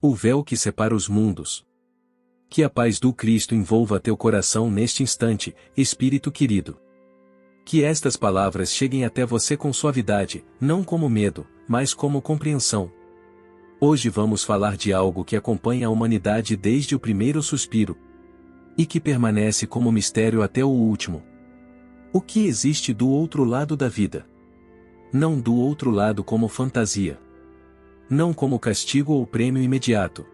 O véu que separa os mundos. Que a paz do Cristo envolva teu coração neste instante, espírito querido. Que estas palavras cheguem até você com suavidade, não como medo, mas como compreensão. Hoje vamos falar de algo que acompanha a humanidade desde o primeiro suspiro e que permanece como mistério até o último. O que existe do outro lado da vida? Não do outro lado como fantasia. Não como castigo ou prêmio imediato,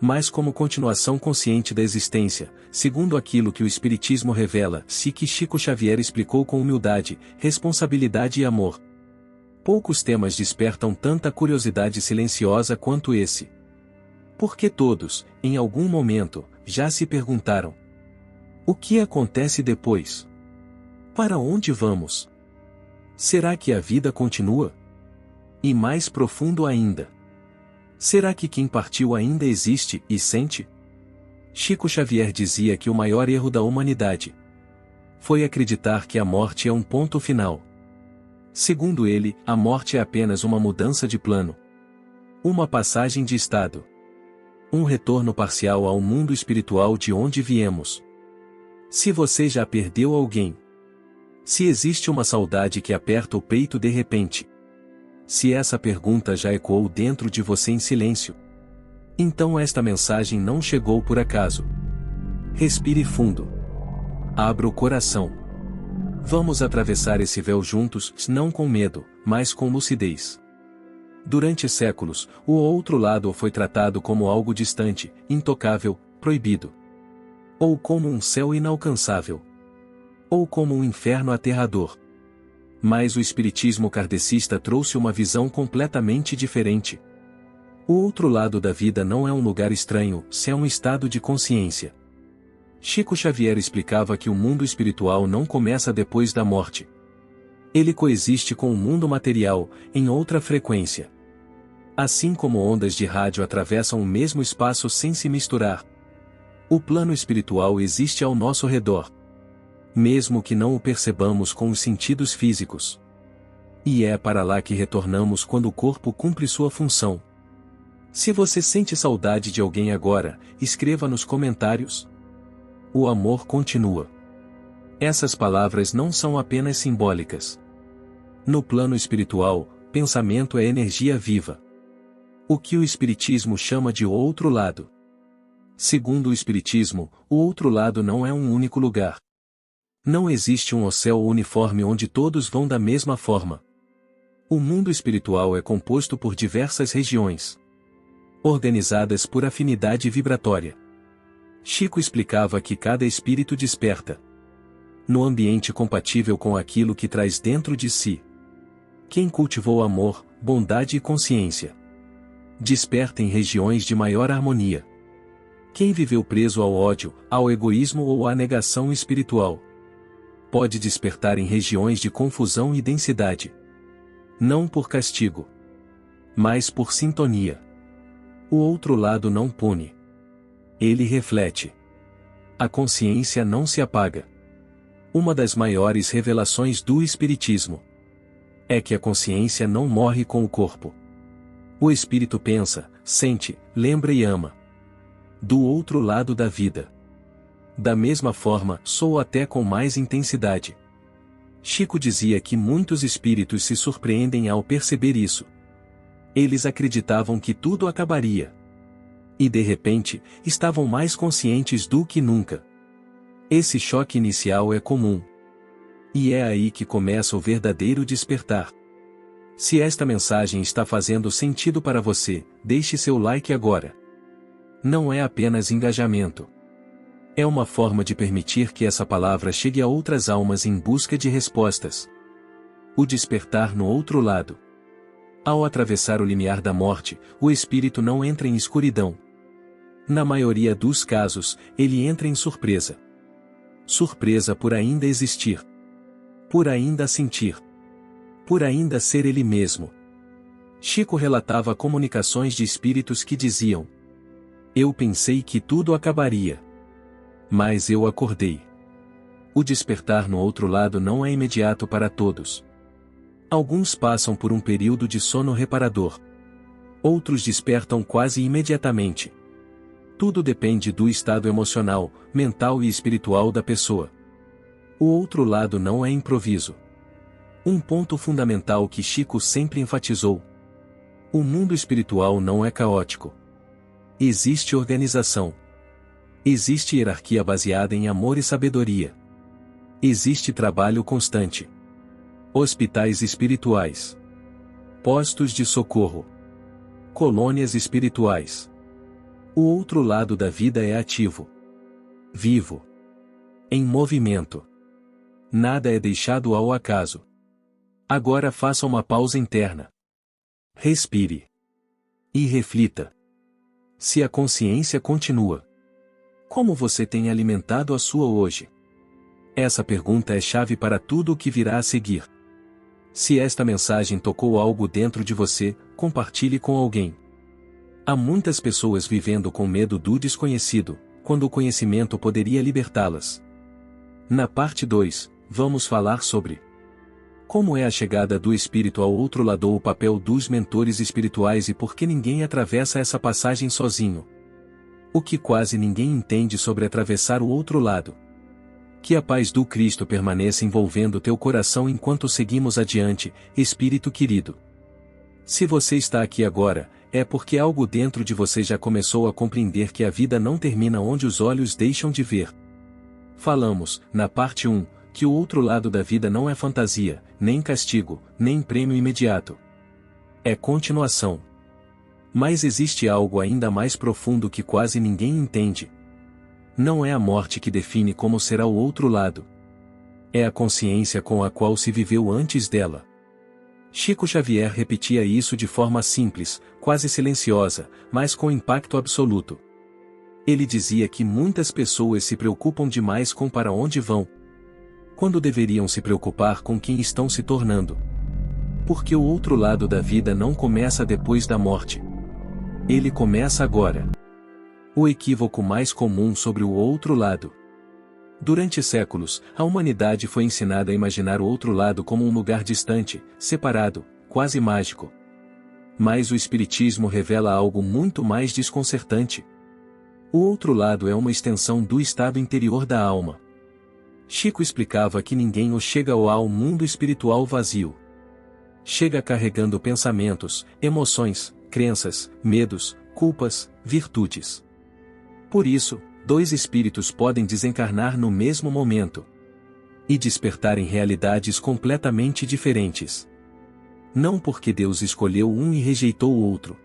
mas como continuação consciente da existência, segundo aquilo que o Espiritismo revela, que Chico Xavier explicou com humildade, responsabilidade e amor. Poucos temas despertam tanta curiosidade silenciosa quanto esse. Porque todos, em algum momento, já se perguntaram: o que acontece depois? Para onde vamos? Será que a vida continua? E mais profundo ainda: será que quem partiu ainda existe e sente? Chico Xavier dizia que o maior erro da humanidade foi acreditar que a morte é um ponto final. Segundo ele, a morte é apenas uma mudança de plano, uma passagem de estado, um retorno parcial ao mundo espiritual de onde viemos. Se você já perdeu alguém, se existe uma saudade que aperta o peito de repente, se essa pergunta já ecoou dentro de você em silêncio, então esta mensagem não chegou por acaso. Respire fundo. Abra o coração. Vamos atravessar esse véu juntos, não com medo, mas com lucidez. Durante séculos, o outro lado foi tratado como algo distante, intocável, proibido. Ou como um céu inalcançável. Ou como um inferno aterrador. Mas o espiritismo kardecista trouxe uma visão completamente diferente. O outro lado da vida não é um lugar estranho, é um estado de consciência. Chico Xavier explicava que o mundo espiritual não começa depois da morte. Ele coexiste com o mundo material, em outra frequência. Assim como ondas de rádio atravessam o mesmo espaço sem se misturar, o plano espiritual existe ao nosso redor, mesmo que não o percebamos com os sentidos físicos. E é para lá que retornamos quando o corpo cumpre sua função. Se você sente saudade de alguém agora, escreva nos comentários. O amor continua. Essas palavras não são apenas simbólicas. No plano espiritual, pensamento é energia viva. O que o Espiritismo chama de outro lado. Segundo o Espiritismo, o outro lado não é um único lugar. Não existe um céu uniforme onde todos vão da mesma forma. O mundo espiritual é composto por diversas regiões, organizadas por afinidade vibratória. Chico explicava que cada espírito desperta no ambiente compatível com aquilo que traz dentro de si. Quem cultivou amor, bondade e consciência desperta em regiões de maior harmonia. Quem viveu preso ao ódio, ao egoísmo ou à negação espiritual pode despertar em regiões de confusão e densidade. Não por castigo, mas por sintonia. O outro lado não pune. Ele reflete. A consciência não se apaga. Uma das maiores revelações do Espiritismo é que a consciência não morre com o corpo. O espírito pensa, sente, lembra e ama. Do outro lado da vida. Da mesma forma, sou até com mais intensidade. Chico dizia que muitos espíritos se surpreendem ao perceber isso. Eles acreditavam que tudo acabaria. E de repente, estavam mais conscientes do que nunca. Esse choque inicial é comum. E é aí que começa o verdadeiro despertar. Se esta mensagem está fazendo sentido para você, deixe seu like agora. Não é apenas engajamento. É uma forma de permitir que essa palavra chegue a outras almas em busca de respostas. O despertar no outro lado. Ao atravessar o limiar da morte, o espírito não entra em escuridão. Na maioria dos casos, ele entra em surpresa. Surpresa por ainda existir. Por ainda sentir. Por ainda ser ele mesmo. Chico relatava comunicações de espíritos que diziam: eu pensei que tudo acabaria. Mas eu acordei. O despertar no outro lado não é imediato para todos. Alguns passam por um período de sono reparador. Outros despertam quase imediatamente. Tudo depende do estado emocional, mental e espiritual da pessoa. O outro lado não é improviso. Um ponto fundamental que Chico sempre enfatizou: o mundo espiritual não é caótico. Existe organização. Existe hierarquia baseada em amor e sabedoria. Existe trabalho constante. Hospitais espirituais. Postos de socorro. Colônias espirituais. O outro lado da vida é ativo. Vivo. Em movimento. Nada é deixado ao acaso. Agora faça uma pausa interna. Respire. E reflita. Se a consciência continua, como você tem alimentado a sua hoje? Essa pergunta é chave para tudo o que virá a seguir. Se esta mensagem tocou algo dentro de você, compartilhe com alguém. Há muitas pessoas vivendo com medo do desconhecido, quando o conhecimento poderia libertá-las. Na parte 2, vamos falar sobre como é a chegada do espírito ao outro lado, o papel dos mentores espirituais e por que ninguém atravessa essa passagem sozinho. O que quase ninguém entende sobre atravessar o outro lado. Que a paz do Cristo permaneça envolvendo teu coração enquanto seguimos adiante, espírito querido. Se você está aqui agora, é porque algo dentro de você já começou a compreender que a vida não termina onde os olhos deixam de ver. Falamos, na parte 1, que o outro lado da vida não é fantasia, nem castigo, nem prêmio imediato. É continuação. Mas existe algo ainda mais profundo que quase ninguém entende. Não é a morte que define como será o outro lado. É a consciência com a qual se viveu antes dela. Chico Xavier repetia isso de forma simples, quase silenciosa, mas com impacto absoluto. Ele dizia que muitas pessoas se preocupam demais com para onde vão, quando deveriam se preocupar com quem estão se tornando. Porque o outro lado da vida não começa depois da morte. Ele começa agora. O equívoco mais comum sobre o outro lado. Durante séculos, a humanidade foi ensinada a imaginar o outro lado como um lugar distante, separado, quase mágico. Mas o Espiritismo revela algo muito mais desconcertante. O outro lado é uma extensão do estado interior da alma. Chico explicava que ninguém chega ao mundo espiritual vazio. Chega carregando pensamentos, emoções, crenças, medos, culpas, virtudes. Por isso, dois espíritos podem desencarnar no mesmo momento e despertar em realidades completamente diferentes. Não porque Deus escolheu um e rejeitou o outro,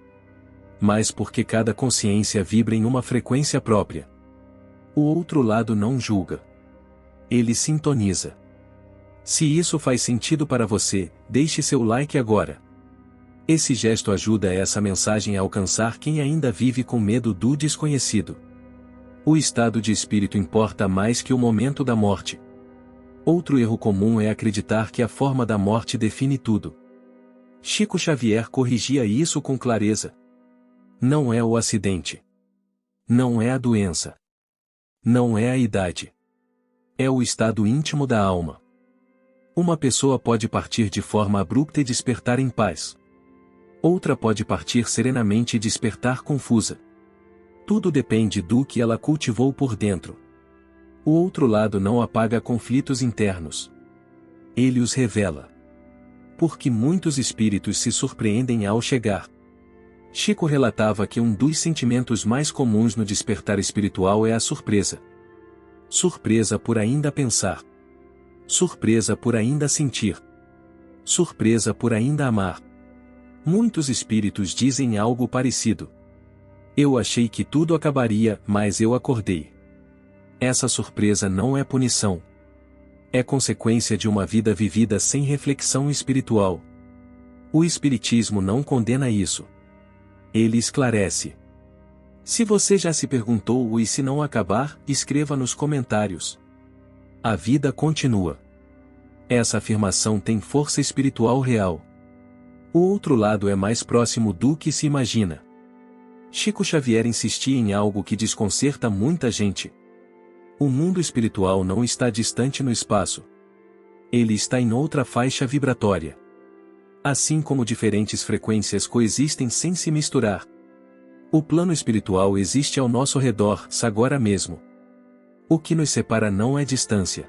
mas porque cada consciência vibra em uma frequência própria. O outro lado não julga. Ele sintoniza. Se isso faz sentido para você, deixe seu like agora. Esse gesto ajuda essa mensagem a alcançar quem ainda vive com medo do desconhecido. O estado de espírito importa mais que o momento da morte. Outro erro comum é acreditar que a forma da morte define tudo. Chico Xavier corrigia isso com clareza. Não é o acidente. Não é a doença. Não é a idade. É o estado íntimo da alma. Uma pessoa pode partir de forma abrupta e despertar em paz. Outra pode partir serenamente e despertar confusa. Tudo depende do que ela cultivou por dentro. O outro lado não apaga conflitos internos. Ele os revela. Porque muitos espíritos se surpreendem ao chegar. Chico relatava que um dos sentimentos mais comuns no despertar espiritual é a surpresa. Surpresa por ainda pensar. Surpresa por ainda sentir. Surpresa por ainda amar. Muitos espíritos dizem algo parecido. Eu achei que tudo acabaria, mas eu acordei. Essa surpresa não é punição. É consequência de uma vida vivida sem reflexão espiritual. O Espiritismo não condena isso. Ele esclarece. Se você já se perguntou e se não acabar, escreva nos comentários. A vida continua. Essa afirmação tem força espiritual real. O outro lado é mais próximo do que se imagina. Chico Xavier insistia em algo que desconcerta muita gente. O mundo espiritual não está distante no espaço. Ele está em outra faixa vibratória. Assim como diferentes frequências coexistem sem se misturar. O plano espiritual existe ao nosso redor, agora mesmo. O que nos separa não é distância.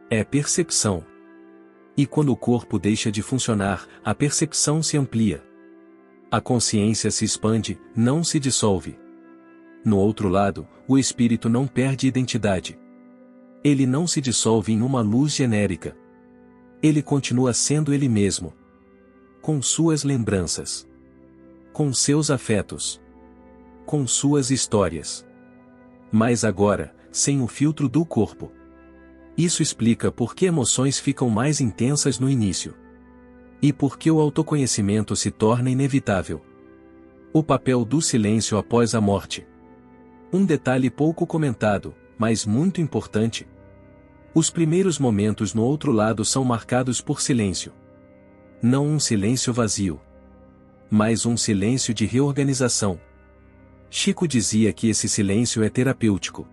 É percepção. E quando o corpo deixa de funcionar, a percepção se amplia. A consciência se expande, não se dissolve. No outro lado, o espírito não perde identidade. Ele não se dissolve em uma luz genérica. Ele continua sendo ele mesmo. Com suas lembranças. Com seus afetos. Com suas histórias. Mas agora, sem o filtro do corpo. Isso explica por que emoções ficam mais intensas no início. E por que o autoconhecimento se torna inevitável. O papel do silêncio após a morte. Um detalhe pouco comentado, mas muito importante. Os primeiros momentos no outro lado são marcados por silêncio. Não um silêncio vazio. Mas um silêncio de reorganização. Chico dizia que esse silêncio é terapêutico.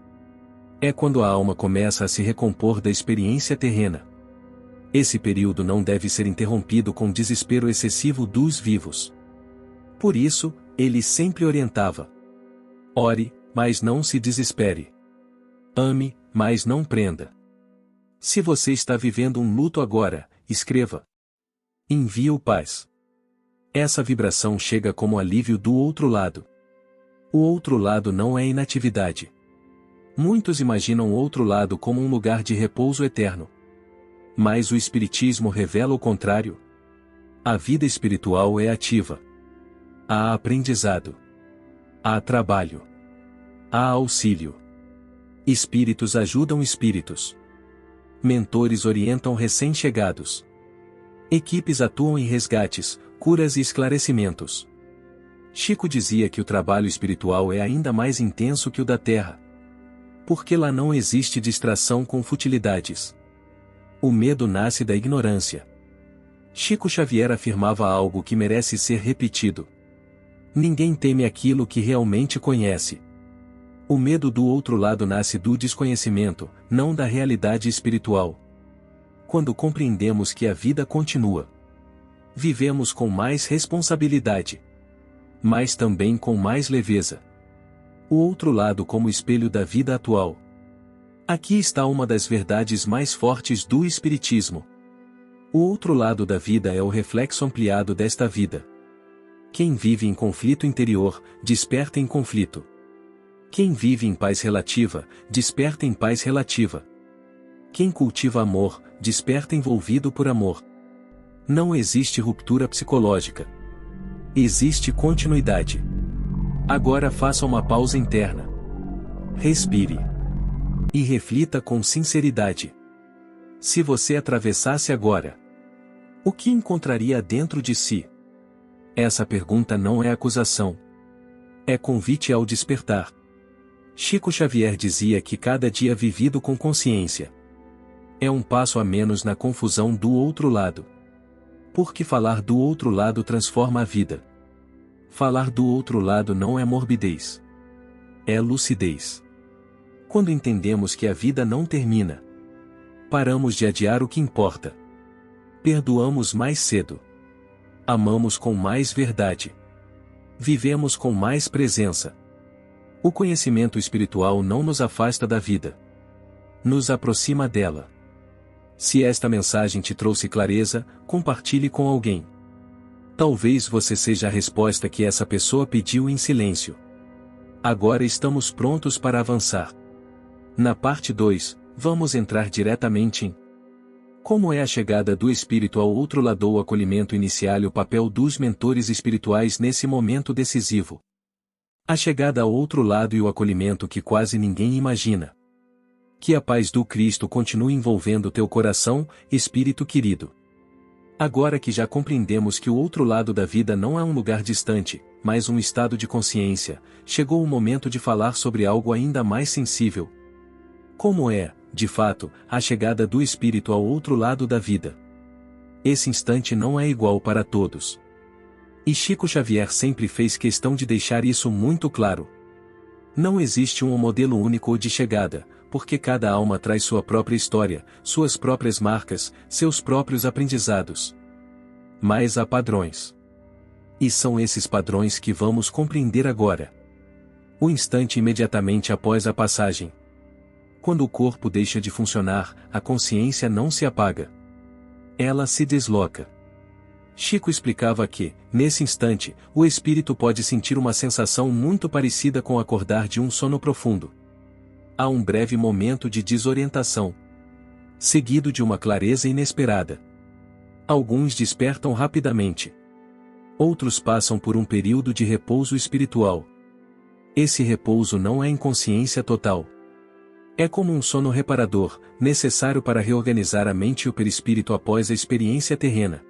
É quando a alma começa a se recompor da experiência terrena. Esse período não deve ser interrompido com desespero excessivo dos vivos. Por isso, ele sempre orientava: ore, mas não se desespere. Ame, mas não prenda. Se você está vivendo um luto agora, escreva. Envie o paz. Essa vibração chega como alívio do outro lado. O outro lado não é inatividade. Muitos imaginam o outro lado como um lugar de repouso eterno. Mas o Espiritismo revela o contrário. A vida espiritual é ativa. Há aprendizado. Há trabalho. Há auxílio. Espíritos ajudam espíritos. Mentores orientam recém-chegados. Equipes atuam em resgates, curas e esclarecimentos. Chico dizia que o trabalho espiritual é ainda mais intenso que o da terra. Porque lá não existe distração com futilidades. O medo nasce da ignorância. Chico Xavier afirmava algo que merece ser repetido. Ninguém teme aquilo que realmente conhece. O medo do outro lado nasce do desconhecimento, não da realidade espiritual. Quando compreendemos que a vida continua, vivemos com mais responsabilidade, mas também com mais leveza. O outro lado como espelho da vida atual. Aqui está uma das verdades mais fortes do Espiritismo. O outro lado da vida é o reflexo ampliado desta vida. Quem vive em conflito interior, desperta em conflito. Quem vive em paz relativa, desperta em paz relativa. Quem cultiva amor, desperta envolvido por amor. Não existe ruptura psicológica. Existe continuidade. Agora faça uma pausa interna. Respire. E reflita com sinceridade. Se você atravessasse agora, o que encontraria dentro de si? Essa pergunta não é acusação. É convite ao despertar. Chico Xavier dizia que cada dia vivido com consciência é um passo a menos na confusão do outro lado. Porque falar do outro lado transforma a vida. Falar do outro lado não é morbidez. É lucidez. Quando entendemos que a vida não termina, paramos de adiar o que importa. Perdoamos mais cedo. Amamos com mais verdade. Vivemos com mais presença. O conhecimento espiritual não nos afasta da vida. Nos aproxima dela. Se esta mensagem te trouxe clareza, compartilhe com alguém. Talvez você seja a resposta que essa pessoa pediu em silêncio. Agora estamos prontos para avançar. Na parte 2, vamos entrar diretamente em como é a chegada do espírito ao outro lado, o acolhimento inicial e o papel dos mentores espirituais nesse momento decisivo. A chegada ao outro lado e o acolhimento que quase ninguém imagina. Que a paz do Cristo continue envolvendo teu coração, espírito querido. Agora que já compreendemos que o outro lado da vida não é um lugar distante, mas um estado de consciência, chegou o momento de falar sobre algo ainda mais sensível. Como é, de fato, a chegada do espírito ao outro lado da vida? Esse instante não é igual para todos. E Chico Xavier sempre fez questão de deixar isso muito claro. Não existe um modelo único de chegada, porque cada alma traz sua própria história, suas próprias marcas, seus próprios aprendizados. Mas há padrões. E são esses padrões que vamos compreender agora. O instante imediatamente após a passagem. Quando o corpo deixa de funcionar, a consciência não se apaga. Ela se desloca. Chico explicava que, nesse instante, o espírito pode sentir uma sensação muito parecida com acordar de um sono profundo. Há um breve momento de desorientação, seguido de uma clareza inesperada. Alguns despertam rapidamente. Outros passam por um período de repouso espiritual. Esse repouso não é inconsciência total. É como um sono reparador, necessário para reorganizar a mente e o perispírito após a experiência terrena.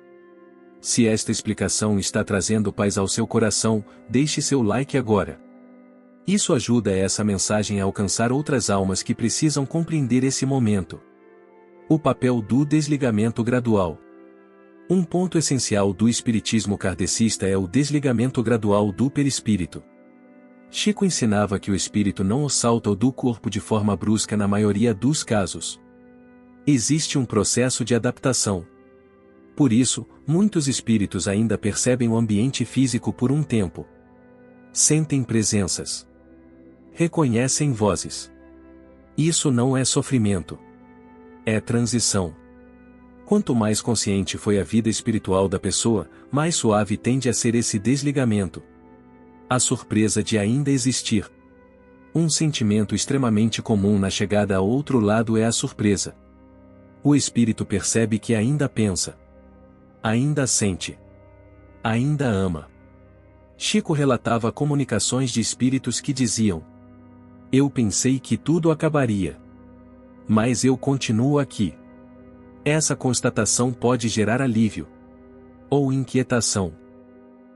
Se esta explicação está trazendo paz ao seu coração, deixe seu like agora. Isso ajuda essa mensagem a alcançar outras almas que precisam compreender esse momento. O papel do desligamento gradual. Um ponto essencial do espiritismo kardecista é o desligamento gradual do perispírito. Chico ensinava que o espírito não salta do corpo de forma brusca na maioria dos casos. Existe um processo de adaptação. Por isso, muitos espíritos ainda percebem o ambiente físico por um tempo. Sentem presenças. Reconhecem vozes. Isso não é sofrimento. É transição. Quanto mais consciente foi a vida espiritual da pessoa, mais suave tende a ser esse desligamento. A surpresa de ainda existir. Um sentimento extremamente comum na chegada ao outro lado é a surpresa. O espírito percebe que ainda pensa. Ainda sente. Ainda ama. Chico relatava comunicações de espíritos que diziam: eu pensei que tudo acabaria. Mas eu continuo aqui. Essa constatação pode gerar alívio. Ou inquietação.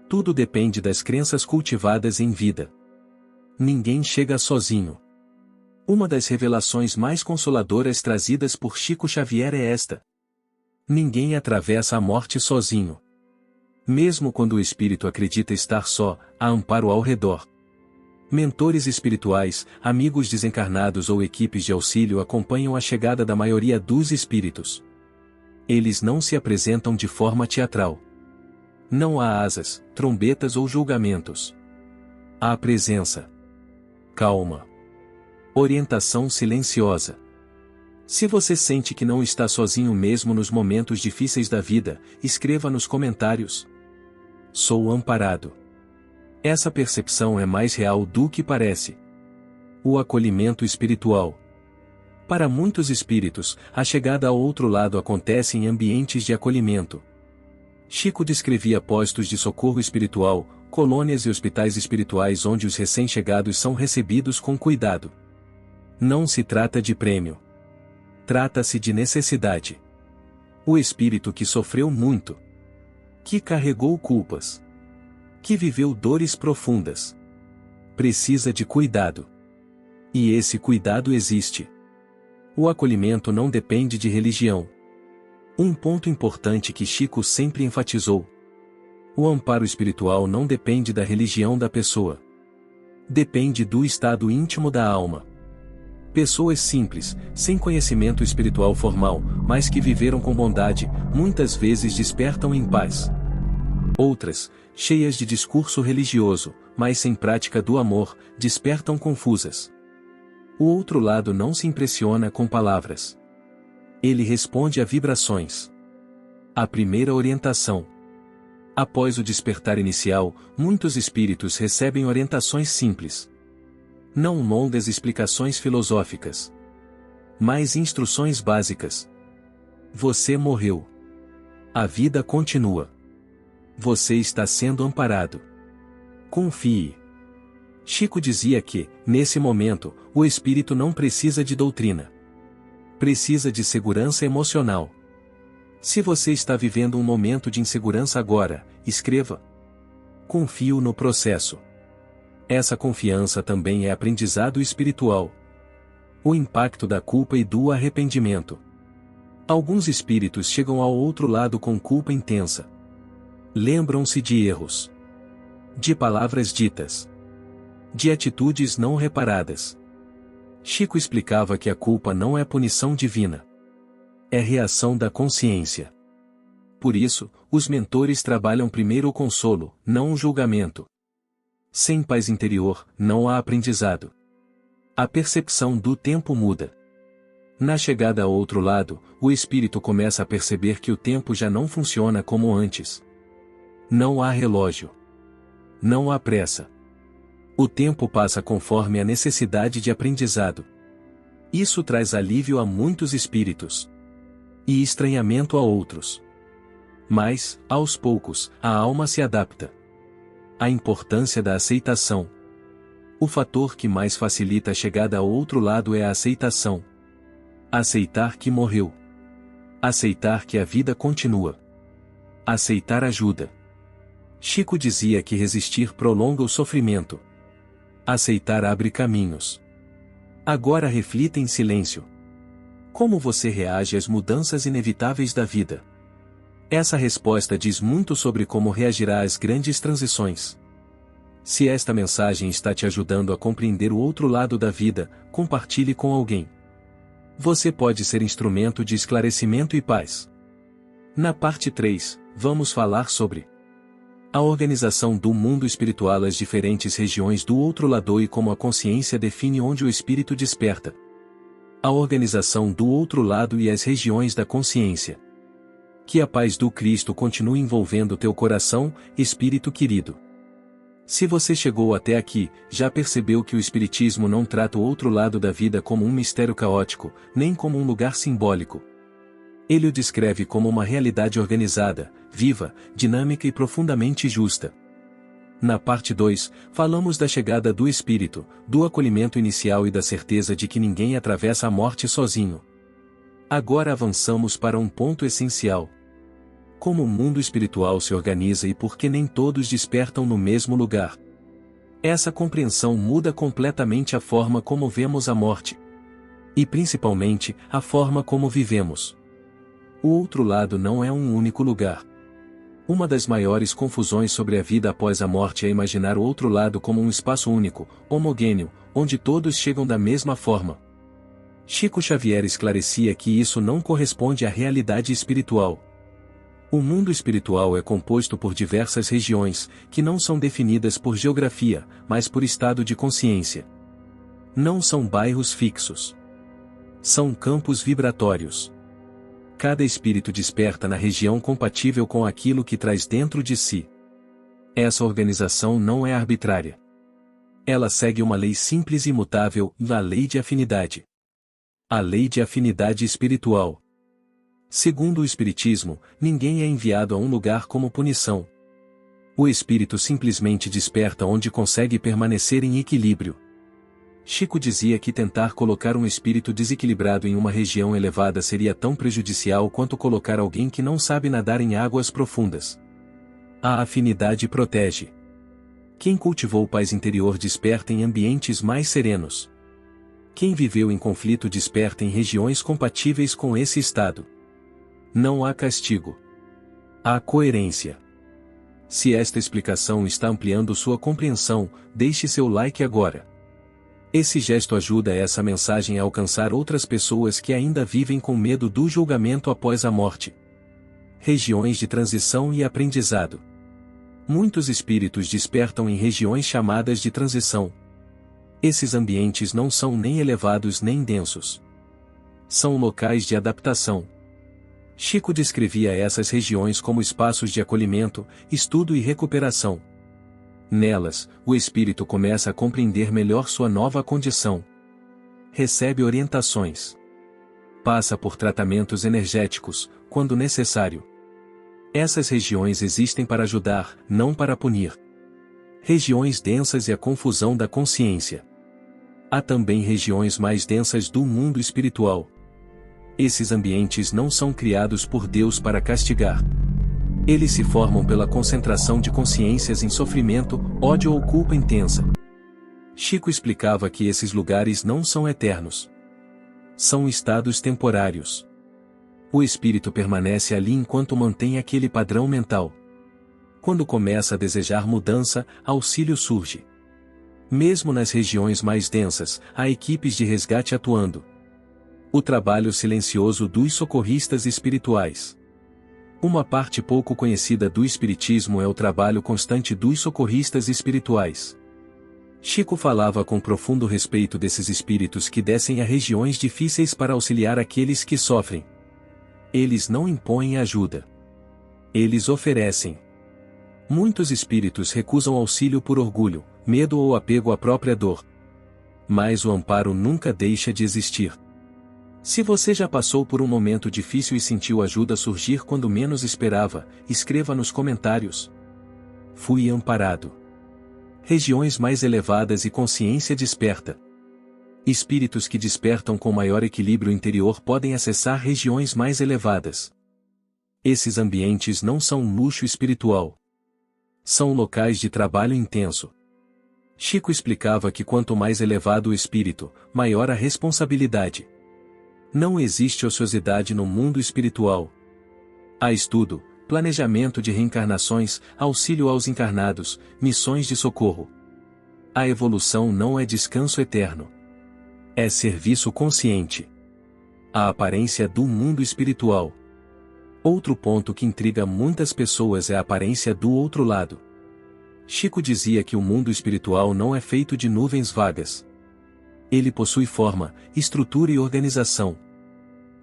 Tudo depende das crenças cultivadas em vida. Ninguém chega sozinho. Uma das revelações mais consoladoras trazidas por Chico Xavier é esta: ninguém atravessa a morte sozinho. Mesmo quando o espírito acredita estar só, há amparo ao redor. Mentores espirituais, amigos desencarnados ou equipes de auxílio acompanham a chegada da maioria dos espíritos. Eles não se apresentam de forma teatral. Não há asas, trombetas ou julgamentos. Há presença. Calma. Orientação silenciosa. Se você sente que não está sozinho mesmo nos momentos difíceis da vida, escreva nos comentários: sou amparado. Essa percepção é mais real do que parece. O acolhimento espiritual. Para muitos espíritos, a chegada ao outro lado acontece em ambientes de acolhimento. Chico descrevia postos de socorro espiritual, colônias e hospitais espirituais onde os recém-chegados são recebidos com cuidado. Não se trata de prêmio. Trata-se de necessidade. O espírito que sofreu muito, que carregou culpas, que viveu dores profundas, precisa de cuidado. E esse cuidado existe. O acolhimento não depende de religião. Um ponto importante que Chico sempre enfatizou: o amparo espiritual não depende da religião da pessoa. Depende do estado íntimo da alma. Pessoas simples, sem conhecimento espiritual formal, mas que viveram com bondade, muitas vezes despertam em paz. Outras, cheias de discurso religioso, mas sem prática do amor, despertam confusas. O outro lado não se impressiona com palavras. Ele responde a vibrações. A primeira orientação. Após o despertar inicial, muitos espíritos recebem orientações simples. Não longas explicações filosóficas, mas instruções básicas. Você morreu. A vida continua. Você está sendo amparado. Confie. Chico dizia que, nesse momento, o espírito não precisa de doutrina. Precisa de segurança emocional. Se você está vivendo um momento de insegurança agora, escreva: confio no processo. Essa confiança também é aprendizado espiritual. O impacto da culpa e do arrependimento. Alguns espíritos chegam ao outro lado com culpa intensa. Lembram-se de erros, de palavras ditas, de atitudes não reparadas. Chico explicava que a culpa não é punição divina. É reação da consciência. Por isso, os mentores trabalham primeiro o consolo, não o julgamento. Sem paz interior, não há aprendizado. A percepção do tempo muda. Na chegada ao outro lado, o espírito começa a perceber que o tempo já não funciona como antes. Não há relógio. Não há pressa. O tempo passa conforme a necessidade de aprendizado. Isso traz alívio a muitos espíritos. E estranhamento a outros. Mas, aos poucos, a alma se adapta. A importância da aceitação. O fator que mais facilita a chegada ao outro lado é a aceitação. Aceitar que morreu. Aceitar que a vida continua. Aceitar ajuda. Chico dizia que resistir prolonga o sofrimento. Aceitar abre caminhos. Agora reflita em silêncio. Como você reage às mudanças inevitáveis da vida? Essa resposta diz muito sobre como reagirá às grandes transições. Se esta mensagem está te ajudando a compreender o outro lado da vida, compartilhe com alguém. Você pode ser instrumento de esclarecimento e paz. Na parte 3, vamos falar sobre a organização do mundo espiritual, as diferentes regiões do outro lado e como a consciência define onde o espírito desperta. A organização do outro lado e as regiões da consciência. Que a paz do Cristo continue envolvendo teu coração, espírito querido. Se você chegou até aqui, já percebeu que o Espiritismo não trata o outro lado da vida como um mistério caótico, nem como um lugar simbólico. Ele o descreve como uma realidade organizada, viva, dinâmica e profundamente justa. Na parte 2, falamos da chegada do Espírito, do acolhimento inicial e da certeza de que ninguém atravessa a morte sozinho. Agora avançamos para um ponto essencial. Como o mundo espiritual se organiza e por que nem todos despertam no mesmo lugar. Essa compreensão muda completamente a forma como vemos a morte. E principalmente, a forma como vivemos. O outro lado não é um único lugar. Uma das maiores confusões sobre a vida após a morte é imaginar o outro lado como um espaço único, homogêneo, onde todos chegam da mesma forma. Chico Xavier esclarecia que isso não corresponde à realidade espiritual. O mundo espiritual é composto por diversas regiões, que não são definidas por geografia, mas por estado de consciência. Não são bairros fixos. São campos vibratórios. Cada espírito desperta na região compatível com aquilo que traz dentro de si. Essa organização não é arbitrária. Ela segue uma lei simples e imutável, a lei de afinidade. A lei de afinidade espiritual. Segundo o Espiritismo, ninguém é enviado a um lugar como punição. O espírito simplesmente desperta onde consegue permanecer em equilíbrio. Chico dizia que tentar colocar um espírito desequilibrado em uma região elevada seria tão prejudicial quanto colocar alguém que não sabe nadar em águas profundas. A afinidade protege. Quem cultivou paz interior desperta em ambientes mais serenos. Quem viveu em conflito desperta em regiões compatíveis com esse estado. Não há castigo. Há coerência. Se esta explicação está ampliando sua compreensão, deixe seu like agora. Esse gesto ajuda essa mensagem a alcançar outras pessoas que ainda vivem com medo do julgamento após a morte. Regiões de transição e aprendizado. Muitos espíritos despertam em regiões chamadas de transição. Esses ambientes não são nem elevados nem densos. São locais de adaptação. Chico descrevia essas regiões como espaços de acolhimento, estudo e recuperação. Nelas, o espírito começa a compreender melhor sua nova condição. Recebe orientações. Passa por tratamentos energéticos, quando necessário. Essas regiões existem para ajudar, não para punir. Regiões densas e a confusão da consciência. Há também regiões mais densas do mundo espiritual. Esses ambientes não são criados por Deus para castigar. Eles se formam pela concentração de consciências em sofrimento, ódio ou culpa intensa. Chico explicava que esses lugares não são eternos. São estados temporários. O espírito permanece ali enquanto mantém aquele padrão mental. Quando começa a desejar mudança, auxílio surge. Mesmo nas regiões mais densas, há equipes de resgate atuando. O trabalho silencioso dos socorristas espirituais. Uma parte pouco conhecida do espiritismo é o trabalho constante dos socorristas espirituais. Chico falava com profundo respeito desses espíritos que descem a regiões difíceis para auxiliar aqueles que sofrem. Eles não impõem ajuda. Eles oferecem. Muitos espíritos recusam auxílio por orgulho, medo ou apego à própria dor. Mas o amparo nunca deixa de existir. Se você já passou por um momento difícil e sentiu ajuda surgir quando menos esperava, escreva nos comentários. Fui amparado. Regiões mais elevadas e consciência desperta. Espíritos que despertam com maior equilíbrio interior podem acessar regiões mais elevadas. Esses ambientes não são um luxo espiritual. São locais de trabalho intenso. Chico explicava que quanto mais elevado o espírito, maior a responsabilidade. Não existe ociosidade no mundo espiritual. Há estudo, planejamento de reencarnações, auxílio aos encarnados, missões de socorro. A evolução não é descanso eterno. É serviço consciente. A aparência do mundo espiritual. Outro ponto que intriga muitas pessoas é a aparência do outro lado. Chico dizia que o mundo espiritual não é feito de nuvens vagas. Ele possui forma, estrutura e organização.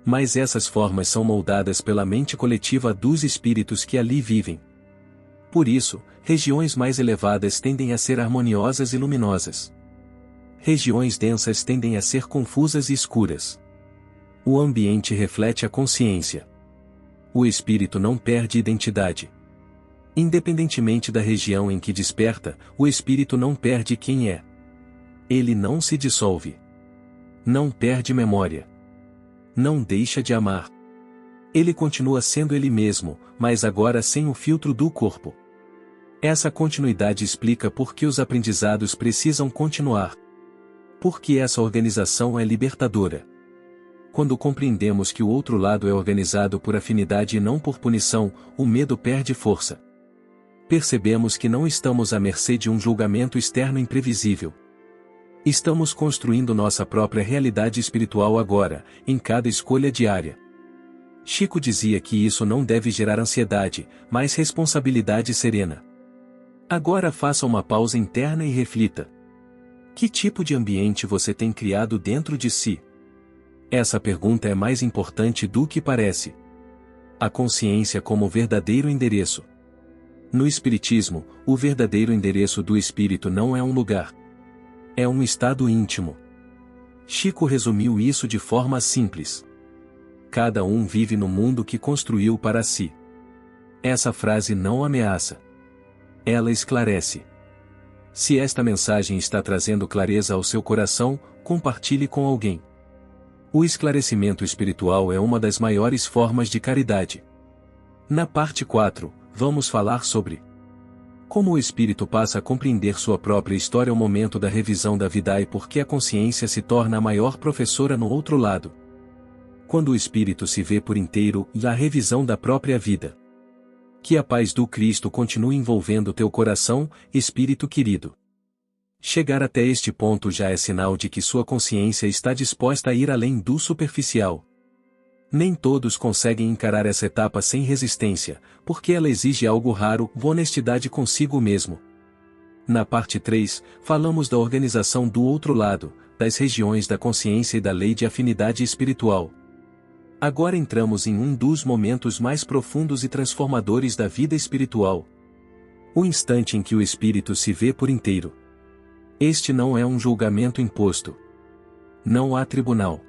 Mas essas formas são moldadas pela mente coletiva dos espíritos que ali vivem. Por isso, regiões mais elevadas tendem a ser harmoniosas e luminosas. Regiões densas tendem a ser confusas e escuras. O ambiente reflete a consciência. O espírito não perde identidade. Independentemente da região em que desperta, o espírito não perde quem é. Ele não se dissolve. Não perde memória. Não deixa de amar. Ele continua sendo ele mesmo, mas agora sem o filtro do corpo. Essa continuidade explica por que os aprendizados precisam continuar. Porque essa organização é libertadora. Quando compreendemos que o outro lado é organizado por afinidade e não por punição, o medo perde força. Percebemos que não estamos à mercê de um julgamento externo imprevisível. Estamos construindo nossa própria realidade espiritual agora, em cada escolha diária. Chico dizia que isso não deve gerar ansiedade, mas responsabilidade serena. Agora faça uma pausa interna e reflita. Que tipo de ambiente você tem criado dentro de si? Essa pergunta é mais importante do que parece. A consciência como verdadeiro endereço. No Espiritismo, o verdadeiro endereço do espírito não é um lugar. É um estado íntimo. Chico resumiu isso de forma simples. Cada um vive no mundo que construiu para si. Essa frase não ameaça. Ela esclarece. Se esta mensagem está trazendo clareza ao seu coração, compartilhe com alguém. O esclarecimento espiritual é uma das maiores formas de caridade. Na parte 4, vamos falar sobre como o espírito passa a compreender sua própria história ao momento da revisão da vida e por que a consciência se torna a maior professora no outro lado. Quando o espírito se vê por inteiro, e a revisão da própria vida. Que a paz do Cristo continue envolvendo teu coração, espírito querido. Chegar até este ponto já é sinal de que sua consciência está disposta a ir além do superficial. Nem todos conseguem encarar essa etapa sem resistência, porque ela exige algo raro, honestidade consigo mesmo. Na parte 3, falamos da organização do outro lado, das regiões da consciência e da lei de afinidade espiritual. Agora entramos em um dos momentos mais profundos e transformadores da vida espiritual. O instante em que o espírito se vê por inteiro. Este não é um julgamento imposto. Não há tribunal.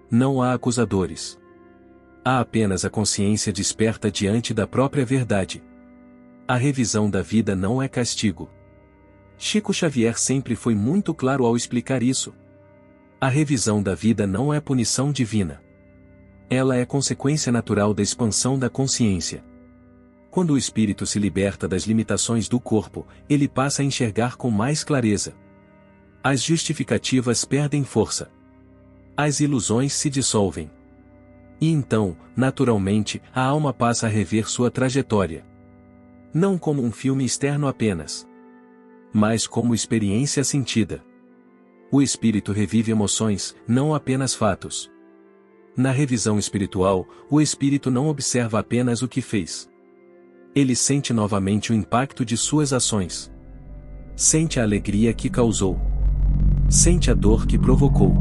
Não há acusadores. Há apenas a consciência desperta diante da própria verdade. A revisão da vida não é castigo. Chico Xavier sempre foi muito claro ao explicar isso. A revisão da vida não é punição divina. Ela é consequência natural da expansão da consciência. Quando o espírito se liberta das limitações do corpo, ele passa a enxergar com mais clareza. As justificativas perdem força. As ilusões se dissolvem. E então, naturalmente, a alma passa a rever sua trajetória. Não como um filme externo apenas, mas como experiência sentida. O espírito revive emoções, não apenas fatos. Na revisão espiritual, o espírito não observa apenas o que fez. Ele sente novamente o impacto de suas ações. Sente a alegria que causou. Sente a dor que provocou.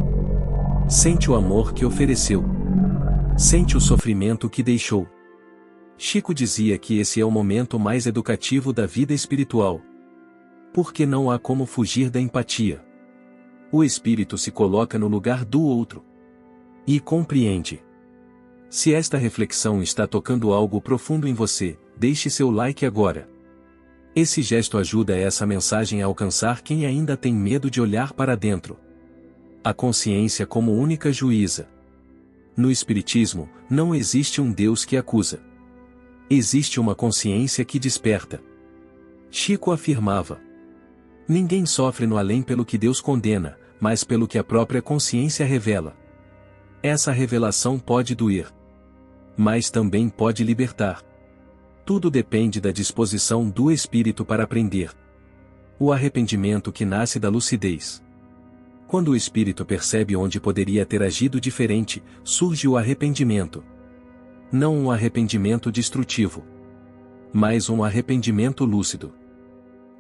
Sente o amor que ofereceu. Sente o sofrimento que deixou. Chico dizia que esse é o momento mais educativo da vida espiritual. Porque não há como fugir da empatia. O espírito se coloca no lugar do outro. E compreende. Se esta reflexão está tocando algo profundo em você, deixe seu like agora. Esse gesto ajuda essa mensagem a alcançar quem ainda tem medo de olhar para dentro. A consciência como única juíza. No Espiritismo, não existe um Deus que acusa. Existe uma consciência que desperta. Chico afirmava: ninguém sofre no além pelo que Deus condena, mas pelo que a própria consciência revela. Essa revelação pode doer, mas também pode libertar. Tudo depende da disposição do espírito para aprender. O arrependimento que nasce da lucidez. Quando o espírito percebe onde poderia ter agido diferente, surge o arrependimento. Não um arrependimento destrutivo, mas um arrependimento lúcido.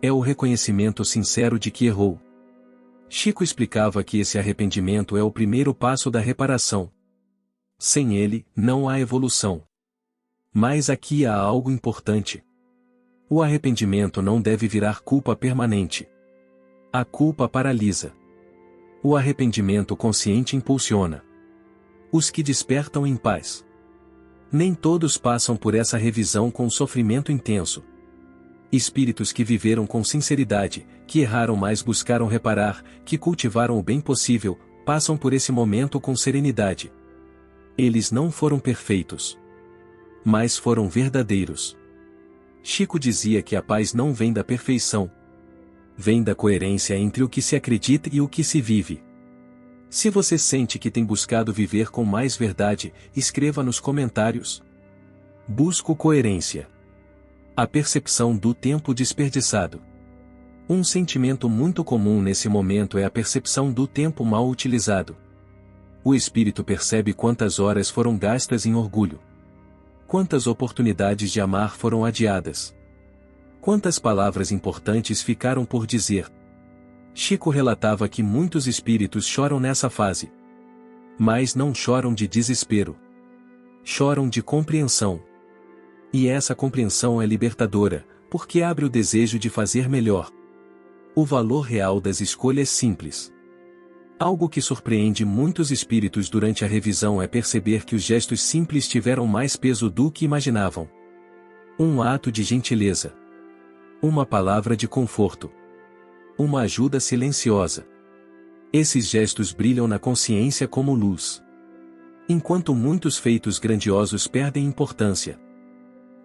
É o reconhecimento sincero de que errou. Chico explicava que esse arrependimento é o primeiro passo da reparação. Sem ele, não há evolução. Mas aqui há algo importante. O arrependimento não deve virar culpa permanente. A culpa paralisa. O arrependimento consciente impulsiona. Os que despertam em paz. Nem todos passam por essa revisão com sofrimento intenso. Espíritos que viveram com sinceridade, que erraram mas buscaram reparar, que cultivaram o bem possível, passam por esse momento com serenidade. Eles não foram perfeitos, mas foram verdadeiros. Chico dizia que a paz não vem da perfeição. Vem da coerência entre o que se acredita e o que se vive. Se você sente que tem buscado viver com mais verdade, escreva nos comentários. Busco coerência. A percepção do tempo desperdiçado. Um sentimento muito comum nesse momento é a percepção do tempo mal utilizado. O espírito percebe quantas horas foram gastas em orgulho. Quantas oportunidades de amar foram adiadas. Quantas palavras importantes ficaram por dizer. Chico relatava que muitos espíritos choram nessa fase. Mas não choram de desespero. Choram de compreensão. E essa compreensão é libertadora, porque abre o desejo de fazer melhor. O valor real das escolhas simples. Algo que surpreende muitos espíritos durante a revisão é perceber que os gestos simples tiveram mais peso do que imaginavam. Um ato de gentileza. Uma palavra de conforto. Uma ajuda silenciosa. Esses gestos brilham na consciência como luz. Enquanto muitos feitos grandiosos perdem importância.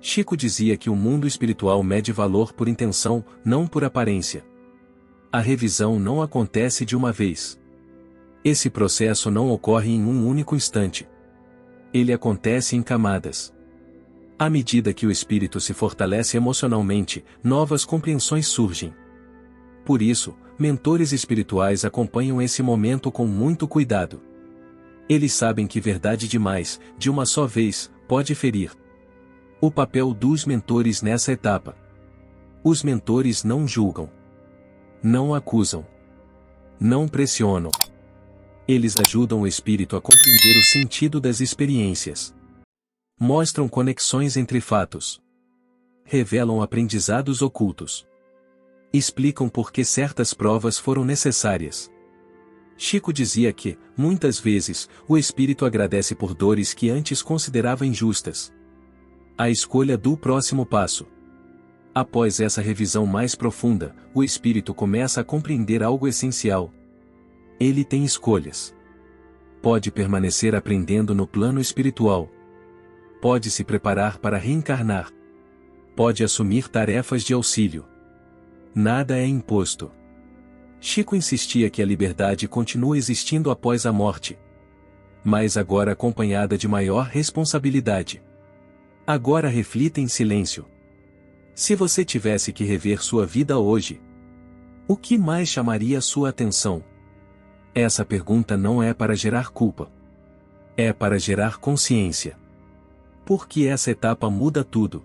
Chico dizia que o mundo espiritual mede valor por intenção, não por aparência. A revisão não acontece de uma vez. Esse processo não ocorre em um único instante. Ele acontece em camadas. À medida que o espírito se fortalece emocionalmente, novas compreensões surgem. Por isso, mentores espirituais acompanham esse momento com muito cuidado. Eles sabem que verdade demais, de uma só vez, pode ferir. O papel dos mentores nessa etapa. Os mentores não julgam. Não acusam. Não pressionam. Eles ajudam o espírito a compreender o sentido das experiências. Mostram conexões entre fatos. Revelam aprendizados ocultos. Explicam por que certas provas foram necessárias. Chico dizia que, muitas vezes, o espírito agradece por dores que antes considerava injustas. A escolha do próximo passo. Após essa revisão mais profunda, o espírito começa a compreender algo essencial. Ele tem escolhas. Pode permanecer aprendendo no plano espiritual. Pode se preparar para reencarnar. Pode assumir tarefas de auxílio. Nada é imposto. Chico insistia que a liberdade continua existindo após a morte. Mas agora acompanhada de maior responsabilidade. Agora reflita em silêncio. Se você tivesse que rever sua vida hoje, o que mais chamaria sua atenção? Essa pergunta não é para gerar culpa. É para gerar consciência. Porque essa etapa muda tudo.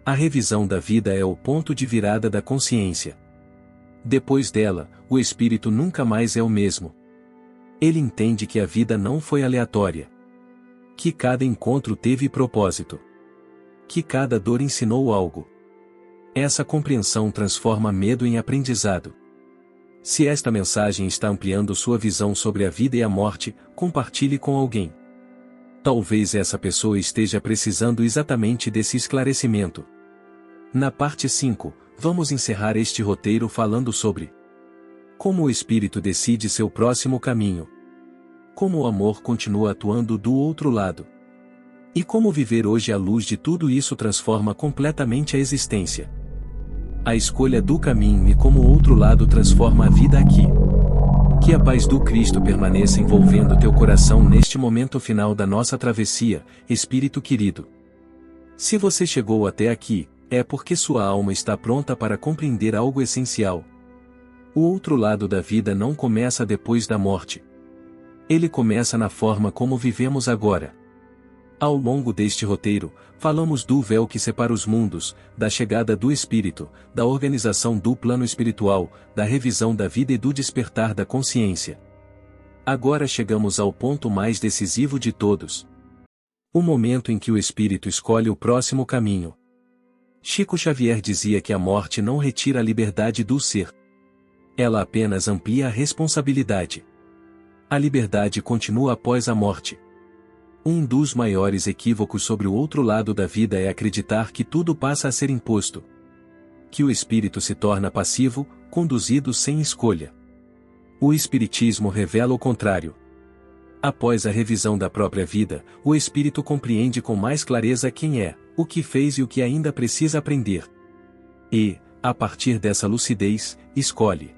A revisão da vida é o ponto de virada da consciência. Depois dela, o espírito nunca mais é o mesmo. Ele entende que a vida não foi aleatória. Que cada encontro teve propósito. Que cada dor ensinou algo. Essa compreensão transforma medo em aprendizado. Se esta mensagem está ampliando sua visão sobre a vida e a morte, compartilhe com alguém. Talvez essa pessoa esteja precisando exatamente desse esclarecimento. Na parte 5, vamos encerrar este roteiro falando sobre como o espírito decide seu próximo caminho. Como o amor continua atuando do outro lado. E como viver hoje à luz de tudo isso transforma completamente a existência. A escolha do caminho e como o outro lado transforma a vida aqui. Que a paz do Cristo permaneça envolvendo teu coração neste momento final da nossa travessia, espírito querido. Se você chegou até aqui, é porque sua alma está pronta para compreender algo essencial. O outro lado da vida não começa depois da morte. Ele começa na forma como vivemos agora. Ao longo deste roteiro, falamos do véu que separa os mundos, da chegada do Espírito, da organização do plano espiritual, da revisão da vida e do despertar da consciência. Agora chegamos ao ponto mais decisivo de todos. O momento em que o Espírito escolhe o próximo caminho. Chico Xavier dizia que a morte não retira a liberdade do ser. Ela apenas amplia a responsabilidade. A liberdade continua após a morte. Um dos maiores equívocos sobre o outro lado da vida é acreditar que tudo passa a ser imposto. Que o espírito se torna passivo, conduzido sem escolha. O Espiritismo revela o contrário. Após a revisão da própria vida, o espírito compreende com mais clareza quem é, o que fez e o que ainda precisa aprender. E, a partir dessa lucidez, escolhe.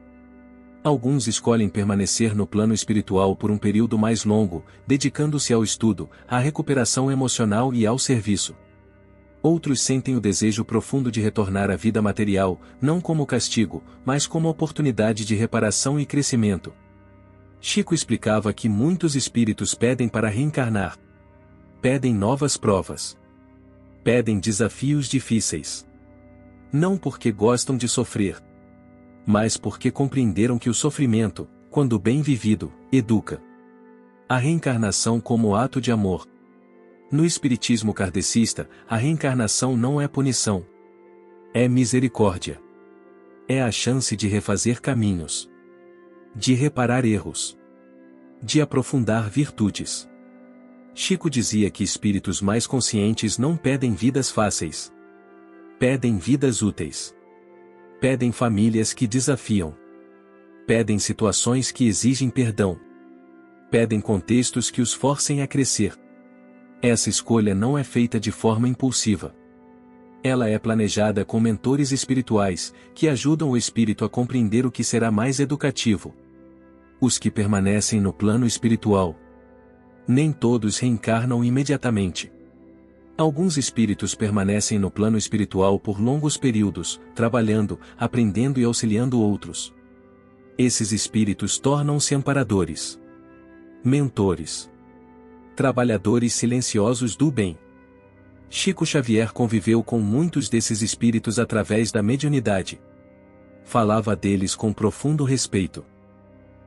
Alguns escolhem permanecer no plano espiritual por um período mais longo, dedicando-se ao estudo, à recuperação emocional e ao serviço. Outros sentem o desejo profundo de retornar à vida material, não como castigo, mas como oportunidade de reparação e crescimento. Chico explicava que muitos espíritos pedem para reencarnar. Pedem novas provas. Pedem desafios difíceis. Não porque gostam de sofrer, mas porque compreenderam que o sofrimento, quando bem vivido, educa. A reencarnação como ato de amor. No espiritismo kardecista, a reencarnação não é punição. É misericórdia. É a chance de refazer caminhos. De reparar erros. De aprofundar virtudes. Chico dizia que espíritos mais conscientes não pedem vidas fáceis. Pedem vidas úteis. Pedem famílias que desafiam. Pedem situações que exigem perdão. Pedem contextos que os forcem a crescer. Essa escolha não é feita de forma impulsiva. Ela é planejada com mentores espirituais, que ajudam o espírito a compreender o que será mais educativo. Os que permanecem no plano espiritual. Nem todos reencarnam imediatamente. Alguns espíritos permanecem no plano espiritual por longos períodos, trabalhando, aprendendo e auxiliando outros. Esses espíritos tornam-se amparadores, mentores, trabalhadores silenciosos do bem. Chico Xavier conviveu com muitos desses espíritos através da mediunidade. Falava deles com profundo respeito.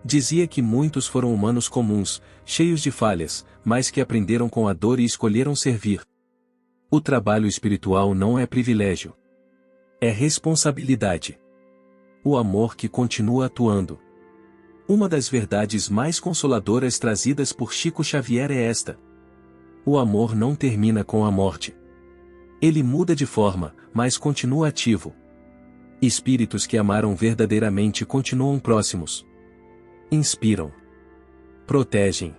Dizia que muitos foram humanos comuns, cheios de falhas, mas que aprenderam com a dor e escolheram servir. O trabalho espiritual não é privilégio. É responsabilidade. O amor que continua atuando. Uma das verdades mais consoladoras trazidas por Chico Xavier é esta. O amor não termina com a morte. Ele muda de forma, mas continua ativo. Espíritos que amaram verdadeiramente continuam próximos. Inspiram. Protegem.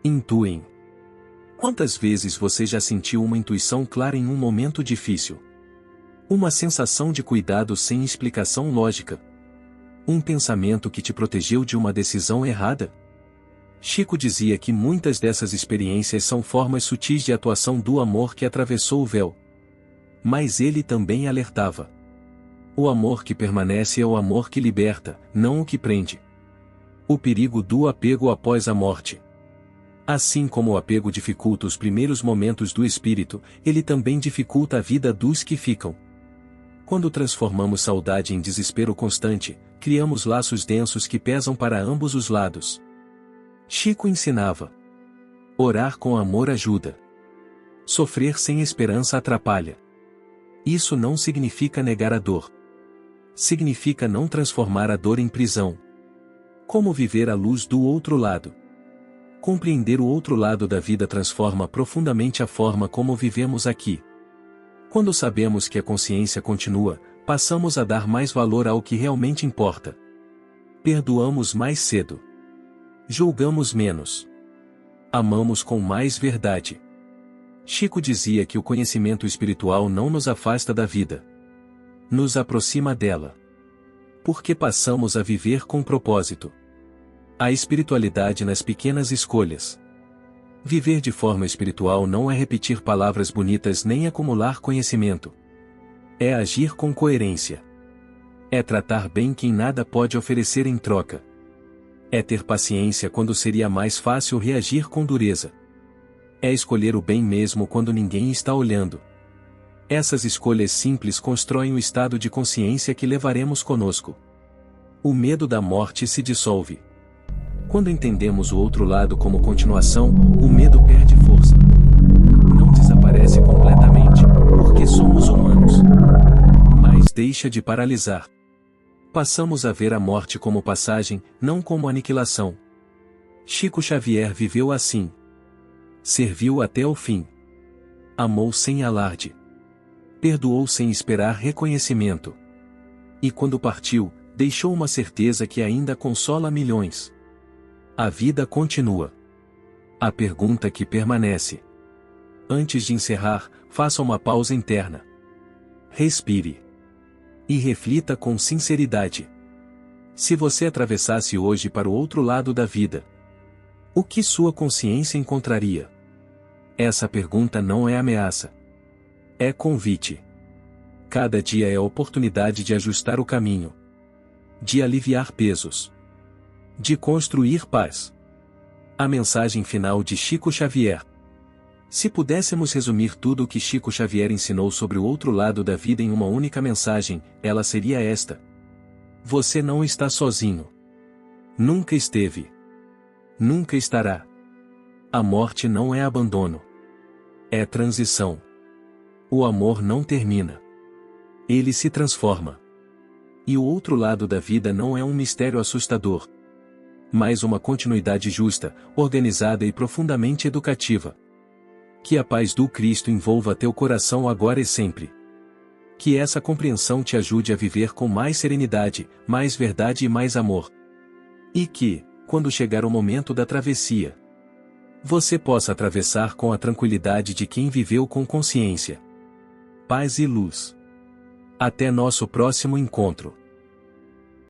Intuem. Quantas vezes você já sentiu uma intuição clara em um momento difícil? Uma sensação de cuidado sem explicação lógica? Um pensamento que te protegeu de uma decisão errada? Chico dizia que muitas dessas experiências são formas sutis de atuação do amor que atravessou o véu. Mas ele também alertava. O amor que permanece é o amor que liberta, não o que prende. O perigo do apego após a morte. Assim como o apego dificulta os primeiros momentos do espírito, ele também dificulta a vida dos que ficam. Quando transformamos saudade em desespero constante, criamos laços densos que pesam para ambos os lados. Chico ensinava: orar com amor ajuda. Sofrer sem esperança atrapalha. Isso não significa negar a dor. Significa não transformar a dor em prisão. Como viver à luz do outro lado? Compreender o outro lado da vida transforma profundamente a forma como vivemos aqui. Quando sabemos que a consciência continua, passamos a dar mais valor ao que realmente importa. Perdoamos mais cedo. Julgamos menos. Amamos com mais verdade. Chico dizia que o conhecimento espiritual não nos afasta da vida. Nos aproxima dela. Porque passamos a viver com propósito. A espiritualidade nas pequenas escolhas. Viver de forma espiritual não é repetir palavras bonitas nem acumular conhecimento. É agir com coerência. É tratar bem quem nada pode oferecer em troca. É ter paciência quando seria mais fácil reagir com dureza. É escolher o bem mesmo quando ninguém está olhando. Essas escolhas simples constroem o estado de consciência que levaremos conosco. O medo da morte se dissolve. Quando entendemos o outro lado como continuação, o medo perde força. Não desaparece completamente, porque somos humanos. Mas deixa de paralisar. Passamos a ver a morte como passagem, não como aniquilação. Chico Xavier viveu assim. Serviu até o fim. Amou sem alarde. Perdoou sem esperar reconhecimento. E quando partiu, deixou uma certeza que ainda consola milhões. A vida continua. A pergunta que permanece. Antes de encerrar, faça uma pausa interna. Respire. E reflita com sinceridade. Se você atravessasse hoje para o outro lado da vida, o que sua consciência encontraria? Essa pergunta não é ameaça. É convite. Cada dia é oportunidade de ajustar o caminho. De aliviar pesos. De construir paz. A mensagem final de Chico Xavier. Se pudéssemos resumir tudo o que Chico Xavier ensinou sobre o outro lado da vida em uma única mensagem, ela seria esta: você não está sozinho. Nunca esteve. Nunca estará. A morte não é abandono. É transição. O amor não termina. Ele se transforma. E o outro lado da vida não é um mistério assustador, mas uma continuidade justa, organizada e profundamente educativa. Que a paz do Cristo envolva teu coração agora e sempre. Que essa compreensão te ajude a viver com mais serenidade, mais verdade e mais amor. E que, quando chegar o momento da travessia, você possa atravessar com a tranquilidade de quem viveu com consciência. Paz e luz. Até nosso próximo encontro.